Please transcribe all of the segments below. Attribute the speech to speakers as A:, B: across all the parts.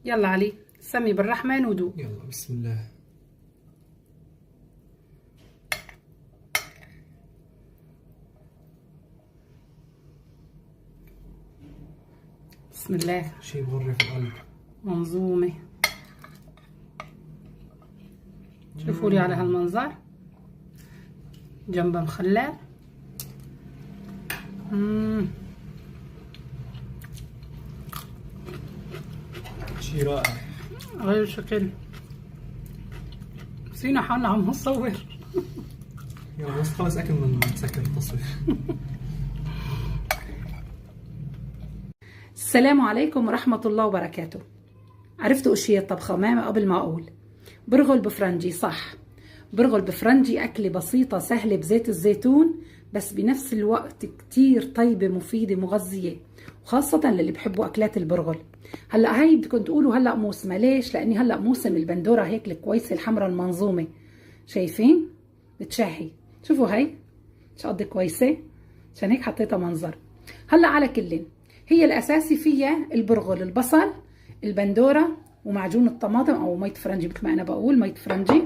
A: يلا علي سمي بالرحمن ودوق.
B: يلا بسم الله.
A: بسم الله.
B: شيء بغري في القلب.
A: منظومة. شوفوا لي على هالمنظر جنبها مخلل.
B: شيء رائع.
A: غير شكل. نسينا حالنا عم نصور.
B: يلا بس خلص اكل من تسكر التصوير.
A: السلام عليكم ورحمة الله وبركاته. عرفتوا ايش هي الطبخة ما قبل ما اقول؟ برغل بفرنجي. صح، برغل بفرنجي أكلة بسيطة سهلة بزيت الزيتون، بس بنفس الوقت كتير طيبة مفيدة مغذية، وخاصة للي بحبوا أكلات البرغل. هلأ هاي بدكم تقولوا هلأ موسمها، ليش؟ لأني هلأ موسم البندورة هيك الكويسة الحمراء المنظومة. شايفين؟ بتشهي. شوفوا هاي مش قد كويسة، عشان هيك حطيتها منظر. هلأ على كلين هي الأساسي فيها البرغل، البصل، البندورة، ومعجون الطماطم أو مية فرنجي مثل ما أنا بقول، مية فرنجي.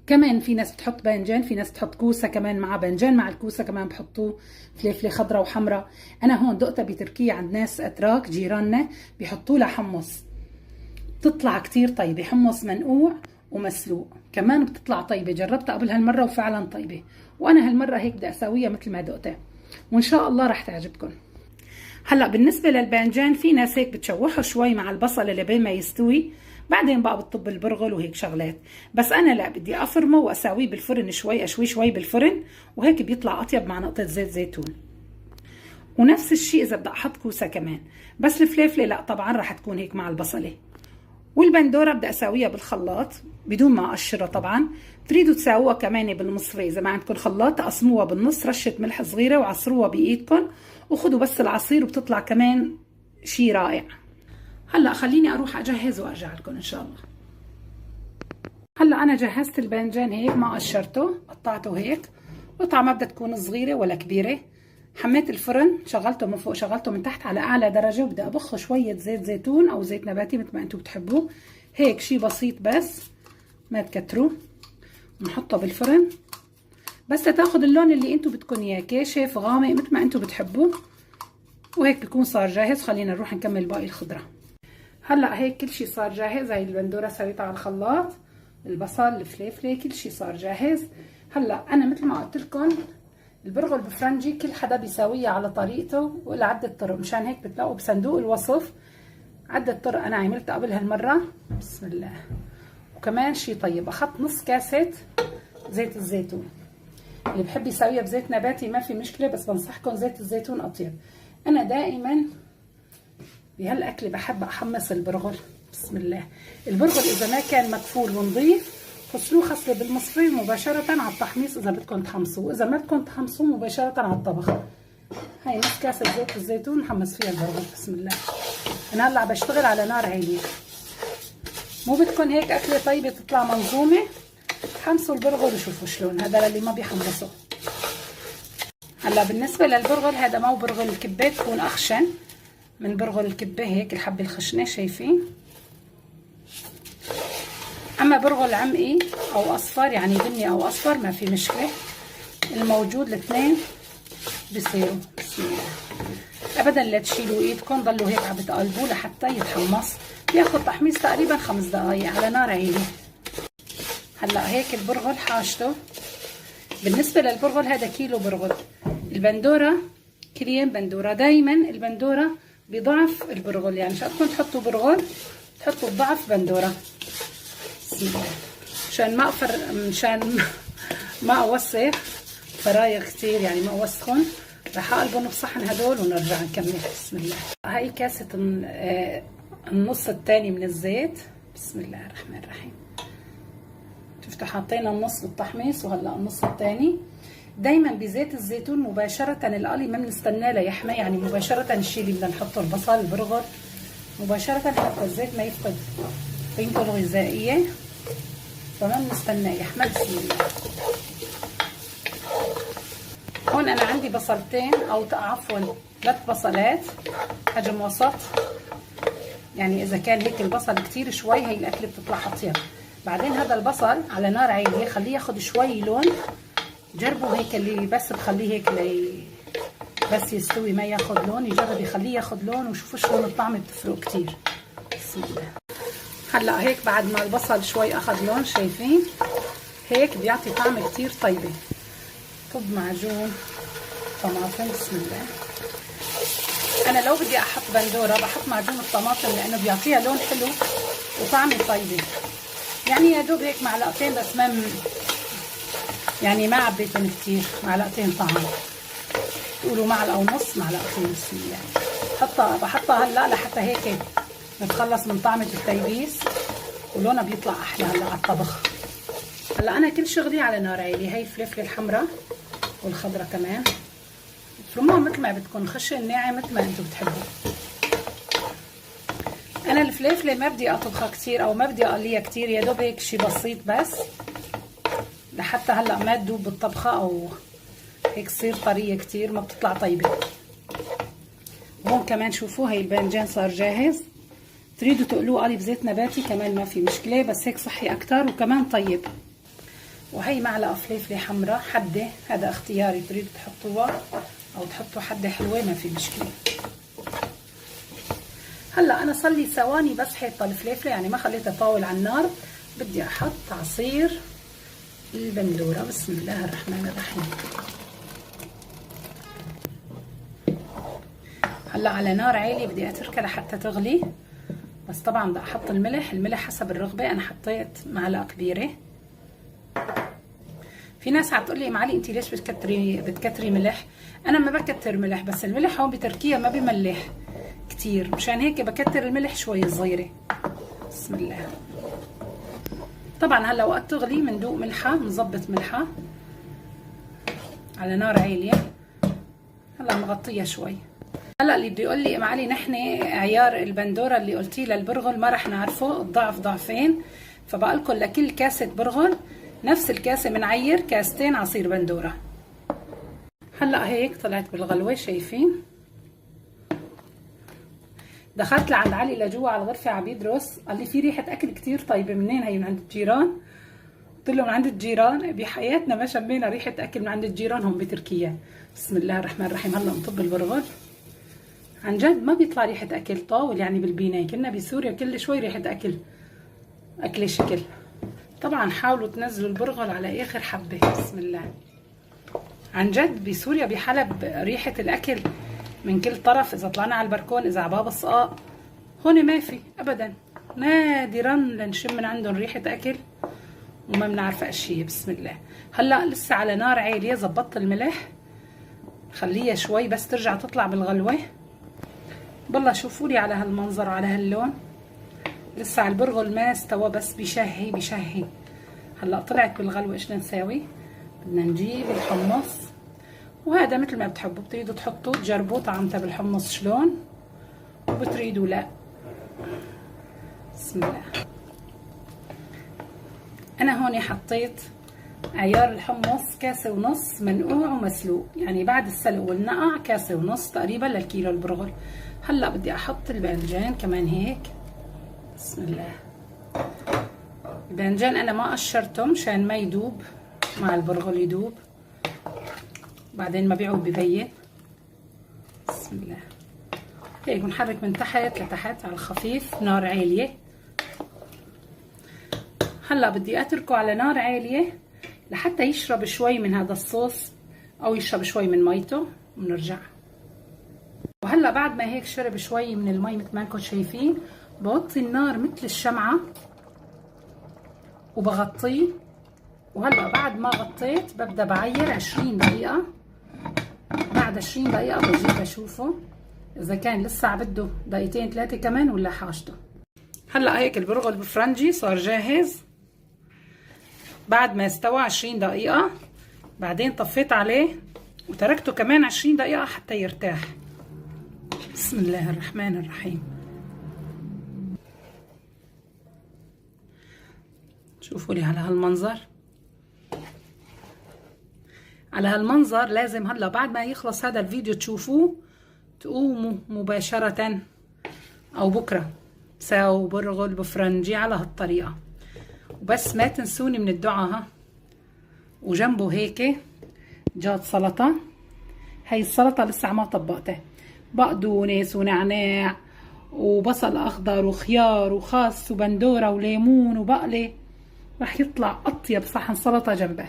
A: كمان في ناس بتحط باذنجان، في ناس بتحط كوسه كمان مع باذنجان، مع الكوسه كمان بحطوه فلفله خضراء وحمراء. انا هون دقتها بتركيا عند ناس اتراك جيراننا بيحطوا لها حمص، بتطلع كتير طيبه، حمص منقوع ومسلوق كمان بتطلع طيبه. جربتها قبل هالمره وفعلا طيبه، وانا هالمره هيك بدي اسويها مثل ما دقتها، وان شاء الله رح تعجبكم. هلا بالنسبه للباذنجان في ناس هيك بتشوحه شوي مع البصل اللي بين ما يستوي، بعدين بقى بتطب البرغل وهيك شغلات. بس انا لا، بدي افرمه واساويه بالفرن شوي، اشوي شوي بالفرن، وهيك بيطلع اطيب مع نقطه زيت زيتون. ونفس الشيء اذا بدي احط كوسه كمان، بس الفليفله لا طبعا رح تكون هيك مع البصله. والبندوره بدي اساويها بالخلاط بدون ما اقشرها. طبعا تريدوا تساووها كمان بالمصفى، اذا ما عندكم خلاط تقسموها بالنص، رشه ملح صغيره وعصروها بايدكم، وخذوا بس العصير وبتطلع كمان شيء رائع. هلا خليني اروح اجهز وارجع لكم ان شاء الله. هلا انا جهزت الباذنجان هيك، ما قشرته، قطعته هيك قطعه ما بدها تكون صغيره ولا كبيره. حميت الفرن، شغلته من فوق شغلته من تحت على اعلى درجه، وبدي اضخ شويه زيت زيتون او زيت نباتي مثل ما انتم بتحبوه، هيك شيء بسيط بس ما تكتروا. ونحطه بالفرن بس لتاخذ اللون اللي انتم بدكم اياه، كاشف غامق مثل ما انتم بتحبوه، وهيك بيكون صار جاهز. خلينا نروح نكمل باقي الخضره. هلا هيك كل شيء صار جاهز. هاي البندوره سويتها على الخلاط، البصل، الفليفله، كل شيء صار جاهز. هلا انا مثل ما قلت لكم البرغل بفرنجي كل حدا بيساويها على طريقته وله عده طرق، مشان هيك بتلاقوا بصندوق الوصف عده طرق انا عملتها قبل هالمره. بسم الله. وكمان شيء طيب، اخذت نص كاسه زيت الزيتون. اللي بحب يساويها بزيت نباتي ما في مشكله، بس بنصحكم زيت الزيتون اطيب. انا دائما بهالاكل بحب احمص البرغل. بسم الله. البرغل اذا ما كان مكفول ونظيف غسلوه غسله بالمصفي مباشره على التحميص اذا بدكم تحمصوه، اذا ما بدكم تحمصوه مباشره على الطبخ. هاي نص كاسه زيت الزيتون نحمص فيها البرغل. بسم الله. انا هلا بشتغل على نار عاليه. مو بدكم هيك اكله طيبه تطلع منظومه؟ حمصوا البرغل وشوفوا شلون. هذا للي ما بيحمصوا. هلا بالنسبه للبرغل هذا مو برغل الكبه، تكون اخشن من برغل الكبه، هيك الحبه الخشنه شايفين. اما برغل عمقي او اصفر يعني بني او اصفر ما في مشكله، الموجود الاثنين بصيروا. بسم الله. ابدا لا تشيلوا ايدكم، ضلوا هيك عم بتقلبوه لحتى يتحمص. بياخذ تحميص تقريبا 5 دقائق على نار عاليه. هلا هيك البرغل حاجته. بالنسبه للبرغل هذا كيلو برغل. البندوره كريم بندوره، دائما البندوره بضعف البرغل، يعني مش بدكم تحطوا برغل تحطوا بضعف بندوره. بسم الله. مشان ما اوسخ فراير كثير، يعني ما اوسخهم، رح اقلبهم بصحن هدول ونرجع نكمل. بسم الله. هاي كاسه النص الثاني من الزيت. بسم الله الرحمن الرحيم. شفتوا حطينا النص بالتحميص وهلا النص الثاني. دايما بزيت الزيتون مباشره القلي ما بنستناه ليحمى، يعني مباشره الشيء اللي بدنا نحطه البصل البرغل مباشره حتى الزيت ما يفقد قيمته الغذائيه، فما بنستناه يحمى. بسم الله. هون انا عندي بصلتين او عفوا 3 بصلات حجم وسط يعني اذا كان هيك البصل كتير شوي هي الاكله بتطلع اطيب. بعدين هذا البصل على نار عاليه خليه ياخد شوي لون، جربوا هيك اللي بس بخليه هيك بس يستوي ما ياخد لون، يجرب يخليه ياخد لون وشوفوا شلون الطعم بتفرق كتير. بسم الله. هلا هيك بعد ما البصل شوي اخذ لون شايفين هيك بيعطي طعم كتير طيبه. طب معجون طماطم. بسم الله. انا لو بدي احط بندوره بحط معجون الطماطم لانه بيعطيها لون حلو وطعم طيبه. يعني يا دوب هيك معلقتين بس يعني ما عبيتهم كتير، معلقتين طعم، تقولوا معلقه ونص معلقتين. بسم الله. بحطها هلا لحتى هيك نتخلص من طعمه التيبيس ولونها بيطلع احلى هلا على الطبخ. هلا انا كل شغلي على نار عاليه. هي الفلفله الحمراء والخضراء كمان افرموها مثل ما بدكم، خشن ناعم مثل ما انتم بتحبوا. انا الفلفله ما بدي اطبخها كتير او ما بدي اقليها كتير، يا دوب هيك شي بسيط بس لحتى هلا ما تدوب بالطبخه او هيك تصير طريه كتير ما بتطلع طيبه. هون كمان شوفوا هي الباذنجان صار جاهز، تريدوا تقلوه قلي بزيت نباتي كمان ما في مشكله، بس هيك صحي اكتر وكمان طيب. وهي معلقه فلفله حمراء حده، هذا اختياري، تريدوا تحطوها او تحطوا حده حلوه ما في مشكله. هلا انا صار لي ثواني بس حاطه الفلفله، يعني ما خليتها طاول على النار. بدي احط عصير البندوره. بسم الله الرحمن الرحيم. هلا على نار عاليه بدي اتركها لحتى تغلي، بس طبعا بدي احط الملح حسب الرغبه. انا حطيت معلقه كبيره. في ناس هتقول لي معلي انت ليش بتكتري ملح؟ انا ما بكتر ملح، بس الملح هون بتركيا ما بملح كتير، مشان هيك بكتر الملح شوي صغيره. بسم الله. طبعا هلا وقت تغلي بندوق ملحه، بنظبط ملحه على نار عاليه. هلا مغطيه شوي. هلا اللي بده يقول لي معلي نحن عيار البندوره اللي قلتيه للبرغل ما رح نعرفه، الضعف ضعفين، فبقول لكم لكل كاسه برغل نفس الكاسه بنعير كاستين عصير بندوره. هلا هيك طلعت بالغلوه شايفين. دخلت لعند علي لجوا على الغرفه عم يدرس، قال لي في ريحه اكل كتير طيبه. منين هي؟ من عند الجيران. قلت له من عند الجيران؟ بحياتنا ما شمينا ريحه اكل من عند الجيران هم بتركيا. بسم الله الرحمن الرحيم. هلا نطب البرغل. عن جد ما بيطلع ريحه اكل طاول، يعني بالبينه كنا بسوريا كل شوي ريحه اكل شكل. طبعا حاولوا تنزلوا البرغل على اخر حبه. بسم الله. عن جد بسوريا بحلب ريحه الاكل من كل طرف، اذا طلعنا على البركون، اذا على باب الصقاء. هون ما في ابدا، نادرا لنشم من عندهم ريحه اكل وما بنعرف اشياء. بسم الله. هلا لسه على نار عاليه، زبطت الملح، خليها شوي بس ترجع تطلع بالغلوه. بالله شوفوا لي على هالمنظر وعلى هاللون، لسه على البرغل ما استوى بس بشهي. هلا طلعت بالغلوه. ايش بدنا نساوي؟ بدنا نجيب الحمص، وهذا مثل ما بتحبوا، بتريدوا تحطوا تجربوا طعمته بالحمص شلون، وبتريدوا لا. بسم الله. انا هون حطيت عيار الحمص كاسه ونص منقوع ومسلوق، يعني بعد السلق والنقع كاسه ونص تقريبا للكيلو البرغل. هلا بدي احط الباذنجان كمان هيك. بسم الله. الباذنجان انا ما قشرته مشان ما يدوب مع البرغل، يدوب بعدين ما بيعود ببين. بسم الله. هيك بنحرك من تحت لتحت على الخفيف، نار عاليه. هلا بدي اتركه على نار عاليه لحتى يشرب شوي من هذا الصوص او يشرب شوي من ميته ونرجع. وهلا بعد ما هيك شرب شوي من المي مثل ما انكم شايفين، بوطي النار مثل الشمعه وبغطيه. وهلا بعد ما غطيت ببدا بعير 20 دقيقه. بعد 20 دقيقه بجيب اشوفه اذا كان لسه بده دقيقتين 3 كمان ولا حاجته. هلا هيك البرغل بفرنجي صار جاهز بعد ما استوى 20 دقيقه. بعدين طفيت عليه وتركته كمان 20 دقيقه حتى يرتاح. بسم الله الرحمن الرحيم. شوفوا لي على هالمنظر، على هالمنظر. لازم هلا بعد ما يخلص هذا الفيديو تشوفوه، تقوموا مباشرة او بكره بساوي برغل بفرنجي على هالطريقة. وبس ما تنسوني من الدعاء. ها، وجنبه هيك جات سلطة. هاي السلطة لسه ما طبقتها، بقدونس ونعناع وبصل اخضر وخيار وخس وبندورة وليمون وبقلة. رح يطلع اطيب صحن سلطة جنبه.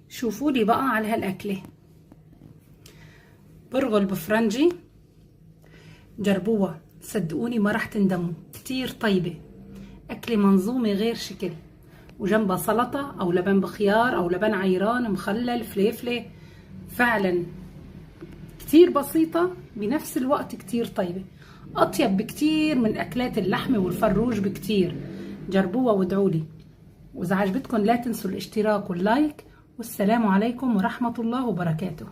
A: شوفوا لي بقى على هالاكلة، برغل بفرنجي، جربوها صدقوني ما رح تندموا، كتير طيبة، أكلة منظومة غير شكل، وجنبها سلطة أو لبن بخيار أو لبن عيران مخلل فليفلة. فعلا كتير بسيطة بنفس الوقت كتير طيبة، أطيب بكتير من أكلات اللحمة والفروج بكتير. جربوها وادعولي، وإذا عجبتكم لا تنسوا الاشتراك واللايك. والسلام عليكم ورحمة الله وبركاته.